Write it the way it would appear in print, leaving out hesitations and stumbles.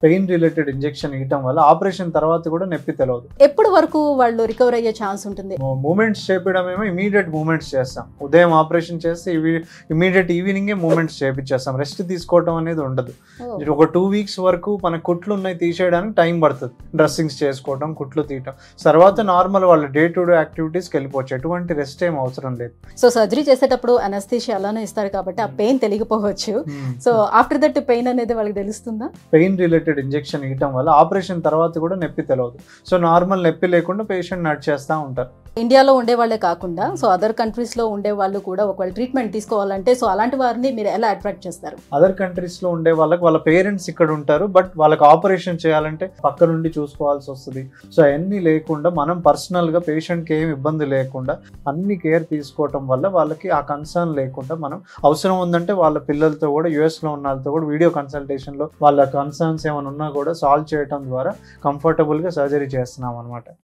Pain related injection ఇవ్వటం వల్ల operation తర్వాత కూడా నొప్పి తెలియదు. ఎప్పటి వరకు వాళ్ళు రికవర్ అయ్యే ఛాన్స్ ఉంటుంది? మూమెంట్స్ చేపించడమేమో ఇమీడియట్ మూమెంట్స్ చేస్తాం. ఉదయం ఆపరేషన్ చేస్తే ఇమీడియట్ ఈవినింగే మూమెంట్స్ చేపించేస్తాం. రెస్ట్ తీసుకోవడం అనేది ఉండదు. ఒక 2 weeks వరకు మన కుట్లు ఉన్నాయి తీసేయడానికి టైం పడుతుంది. డ్రెస్సింగ్స్ చేసుకోవడం, కుట్లు తీయటం, తర్వాత నార్మల్ వాళ్ళ డే టు డే యాక్టివిటీస్కి వెళ్ళిపోవచ్చు. ఎటువంటి రెస్ట్ ఏం అవసరం లేదు. సో సర్జరీ చేసేటప్పుడు అనస్థీషియా అలానే ఇస్తారు కాబట్టి ఆ పెయిన్ తెలియకపోవచ్చు. సో ఆఫ్టర్ దట్ పెయిన్ అనేది వాళ్ళకి తెలుస్తుందా? పెయిన్ రిలేటెడ్ ఇంజెక్షన్ ఇవ్వటం వల్ల ఆపరేషన్ తర్వాత కూడా నొప్పి తెలియదు. సో నార్మల్ నొప్పి లేకుండా పేషెంట్ నడిచేస్తూ ఉంటారు. ఇండియాలో ఉండే వాళ్ళే కాకుండా సో అదర్ కంట్రీస్ లో ఉండే వాళ్ళు కూడా ఒకవేళ ట్రీట్మెంట్ తీసుకోవాలంటే సో అలాంటి వారిని మీరు ఎలా అట్రాక్ట్ చేస్తారు? అదర్ కంట్రీస్ లో ఉండే వాళ్ళకి వాళ్ళ పేరెంట్స్ ఇక్కడ ఉంటారు, బట్ వాళ్ళకి ఆపరేషన్ చేయాలంటే పక్క నుండి చూసుకోవాల్సి వస్తుంది. సో అవన్నీ లేకుండా మనం పర్సనల్ గా పేషెంట్ కి ఏమి ఇబ్బంది లేకుండా అన్ని కేర్ తీసుకోవటం వల్ల వాళ్ళకి ఆ కన్సర్న్ లేకుండా మనం అవసరం ఉందంటే వాళ్ళ పిల్లలతో కూడా US లో ఉన్న వాళ్ళతో కూడా వీడియో కన్సల్టేషన్ లో వాళ్ళ కన్సర్న్స్ ఏమైనా ఉన్నా కూడా సాల్వ్ చేయడం ద్వారా కంఫర్టబుల్ గా సర్జరీ చేస్తున్నాం అనమాట.